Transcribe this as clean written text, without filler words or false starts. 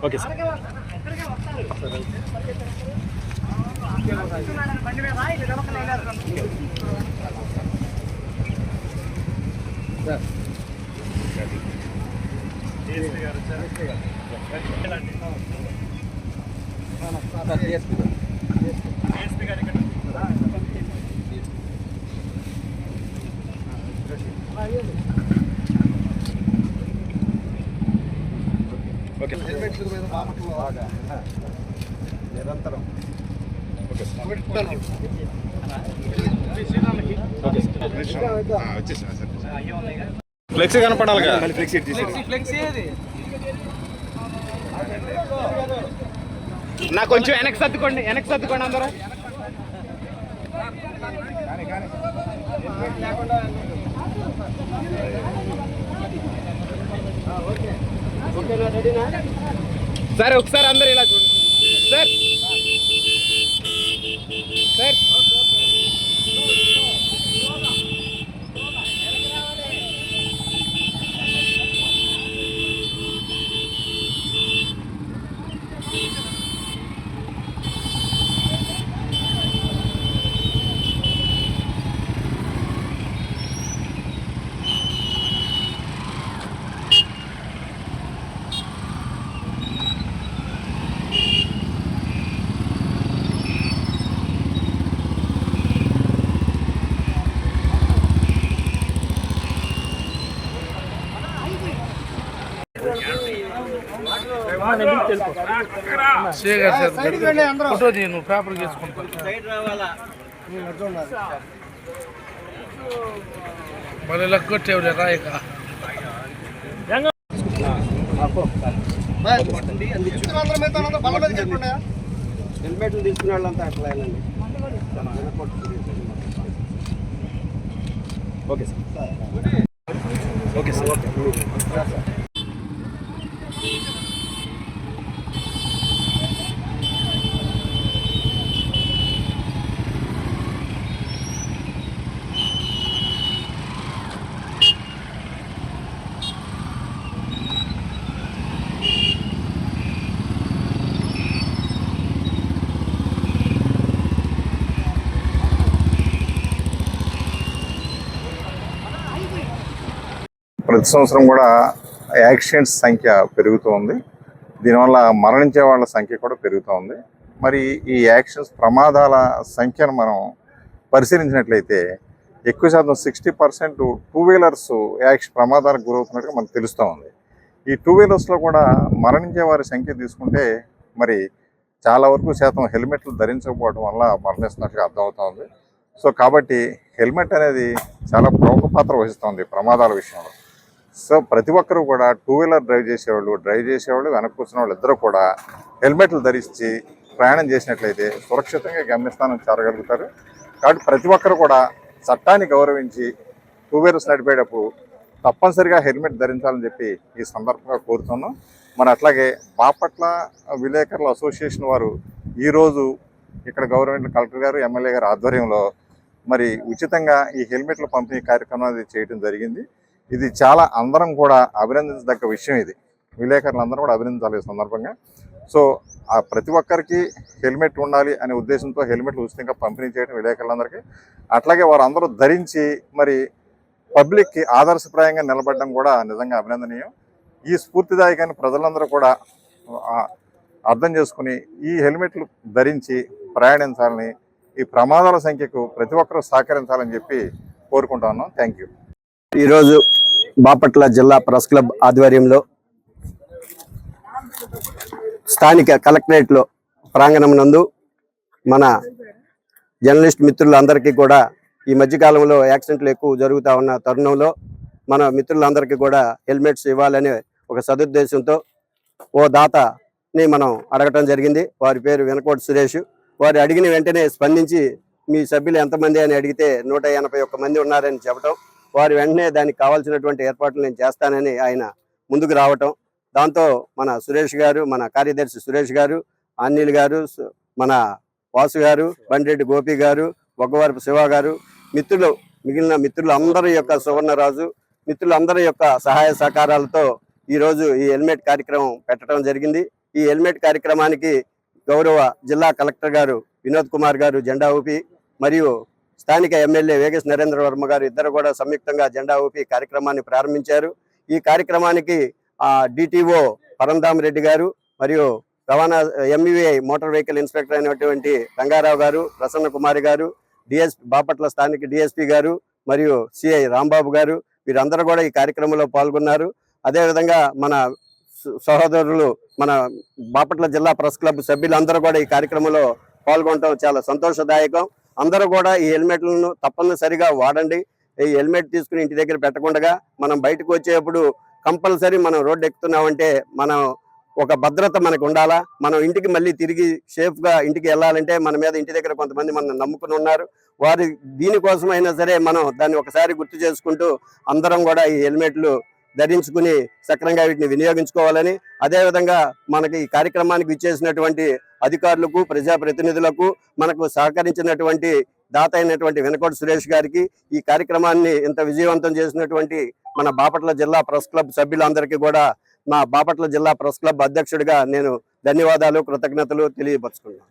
Okay sir. Okay నిరంతరం flexi కనపడాలిగా. నాకు కొంచెం వెనక్కి సర్దుకోండి అందరూ. సార్ ఒకసారి అందరు ఇలా చూడండి సార్. సార్ ఫోటో నేను పేపర్ చేసుకుంటాను. మళ్ళీ లెక్కొట్టేవులే రాయక హెల్మెట్లు తీసుకునే వాళ్ళంతా అట్లా ఓకే సార్. Okay sir. ప్రతి సంవత్సరం కూడా యాక్సిడెంట్స్ సంఖ్య పెరుగుతూ ఉంది. దీనివల్ల మరణించే వాళ్ళ సంఖ్య కూడా పెరుగుతూ ఉంది. మరి ఈ యాక్సిడెంట్స్ ప్రమాదాల సంఖ్యను మనం పరిశీలించినట్లయితే ఎక్కువ శాతం 60% టూ వీలర్స్ ప్రమాదాలకు గురవుతున్నట్టుగా మనకు తెలుస్తూ ఉంది. ఈ టూ వీలర్స్లో కూడా మరణించే వారి సంఖ్య తీసుకుంటే మరి చాలా వరకు శాతం హెల్మెట్లు ధరించకపోవడం వల్ల మరణిస్తున్నట్టుగా అర్థమవుతూ ఉంది. సో కాబట్టి హెల్మెట్ అనేది చాలా ప్రముఖ పాత్ర వహిస్తుంది ప్రమాదాల విషయంలో. సో ప్రతి ఒక్కరూ కూడా టూ వీలర్ డ్రైవ్ చేసేవాళ్ళు వెనక్కి కూర్చున్న వాళ్ళు ఇద్దరు కూడా హెల్మెట్లు ధరించి ప్రయాణం చేసినట్లయితే సురక్షితంగా గమ్యస్థానం చేరగలుగుతారు. కాబట్టి ప్రతి ఒక్కరు కూడా చట్టాన్ని గౌరవించి టూ వీలర్స్ నడిపేటప్పుడు తప్పనిసరిగా హెల్మెట్ ధరించాలని చెప్పి ఈ సందర్భంగా కోరుతున్నాం. మరి అట్లాగే బాపట్ల విలేకరుల అసోసియేషన్ వారు ఈరోజు ఇక్కడ గవర్నమెంట్ కలెక్టర్ గారు ఎమ్మెల్యే గారు ఆధ్వర్యంలో మరి ఉచితంగా ఈ హెల్మెట్ల పంపిణీ కార్యక్రమం అనేది చేయడం జరిగింది. ఇది చాలా అందరం కూడా అభినందించదగ్గ విషయం. ఇది విలేకరులందరూ కూడా అభినందించాలి ఈ సందర్భంగా. సో ఆ ప్రతి ఒక్కరికి హెల్మెట్ ఉండాలి అనే ఉద్దేశంతో హెల్మెట్లు ఉచితంగా పంపిణీ చేయడం విలేకరులందరికీ. అట్లాగే వారందరూ ధరించి మరి పబ్లిక్కి ఆదర్శప్రాయంగా నిలబడడం కూడా నిజంగా అభినందనీయం. ఈ స్ఫూర్తిదాయకాన్ని ప్రజలందరూ కూడా అర్థం చేసుకుని ఈ హెల్మెట్లు ధరించి ప్రయాణించాలని, ఈ ప్రమాదాల సంఖ్యకు ప్రతి ఒక్కరూ సహకరించాలని చెప్పి కోరుకుంటా ఉన్నాం. Thank you. ఈరోజు బాపట్ల జిల్లా ప్రెస్ క్లబ్ ఆధ్వర్యంలో స్థానిక కలెక్టరేట్లో ప్రాంగణం నందు మన జర్నలిస్ట్ మిత్రులందరికీ కూడా ఈ మధ్యకాలంలో యాక్సిడెంట్లు ఎక్కువ జరుగుతూ ఉన్న తరుణంలో మన మిత్రులందరికీ కూడా హెల్మెట్స్ ఇవ్వాలనే ఒక సదుద్దేశంతో ఓ దాతని మనం అడగటం జరిగింది. వారి పేరు వెనకోటి సురేష్. వారు అడిగిన వెంటనే స్పందించి మీ సభ్యులు ఎంతమంది అని అడిగితే 181 మంది ఉన్నారని చెప్పడం, వారు వెంటనే దానికి కావాల్సినటువంటి ఏర్పాట్లు నేను చేస్తానని ఆయన ముందుకు రావటం, దాంతో మన సురేష్ గారు, మన కార్యదర్శి సురేష్ గారు, అనిల్ గారు, మన వాసు గారు, బండిరెడ్డి గోపి గారు, బొగ్గవరపు శివ గారు, మిగిలిన మిత్రులు అందరి యొక్క సువర్ణరాజు మిత్రులందరి యొక్క సహాయ సహకారాలతో ఈరోజు ఈ హెల్మెట్ కార్యక్రమం పెట్టడం జరిగింది. ఈ హెల్మెట్ కార్యక్రమానికి గౌరవ జిల్లా కలెక్టర్ గారు వినోద్ కుమార్ గారు జెండా ఊపి, మరియు స్థానిక ఎమ్మెల్యే వేగేశ్ నరేంద్ర వర్మ గారు ఇద్దరు కూడా సంయుక్తంగా జెండా ఊపి కార్యక్రమాన్ని ప్రారంభించారు. ఈ కార్యక్రమానికి డిటిఓ పరంధామ్ రెడ్డి గారు మరియు రవాణా ఎంఈఐ మోటార్ వెహికల్ ఇన్స్పెక్టర్ అయినటువంటి రంగారావు గారు, ప్రసన్న కుమారి గారు, బాపట్ల స్థానిక డిఎస్పీ గారు మరియు సిఐ రాంబాబు గారు వీరందరూ కూడా ఈ కార్యక్రమంలో పాల్గొన్నారు. అదేవిధంగా మన సహోదరులు మన బాపట్ల జిల్లా ప్రెస్ క్లబ్ సభ్యులందరూ కూడా ఈ కార్యక్రమంలో పాల్గొనడం చాలా సంతోషదాయకం. అందరూ కూడా ఈ హెల్మెట్లను తప్పనిసరిగా వాడండి. ఈ హెల్మెట్ తీసుకుని ఇంటి దగ్గర పెట్టకుండా మనం బయటకు వచ్చేప్పుడు కంపల్సరీ మనం రోడ్డు ఎక్కుతున్నామంటే మనం ఒక భద్రత మనకు ఉండాలా. మనం ఇంటికి మళ్ళీ తిరిగి సేఫ్ గా ఇంటికి వెళ్ళాలంటే మన మీద ఇంటి దగ్గర కొంతమంది మనం నమ్ముకుని ఉన్నారు. వారి దీనికోసమైనా సరే మనం దాన్ని ఒకసారి గుర్తు చేసుకుంటూ అందరం కూడా ఈ హెల్మెట్లు ధరించుకుని సక్రమంగా వీటిని వినియోగించుకోవాలని, అదేవిధంగా మనకి ఈ కార్యక్రమానికి ఇచ్చేసినటువంటి అధికారులకు, ప్రజాప్రతినిధులకు, మనకు సహకరించినటువంటి దాత అయినటువంటి వెనకోటి సురేష్ గారికి, ఈ కార్యక్రమాన్ని ఇంత విజయవంతం చేసినటువంటి మన బాపట్ల జిల్లా ప్రెస్ క్లబ్ సభ్యులందరికీ కూడా మా బాపట్ల జిల్లా ప్రెస్ క్లబ్ అధ్యక్షుడిగా నేను ధన్యవాదాలు, కృతజ్ఞతలు తెలియపరుచుకున్నాను.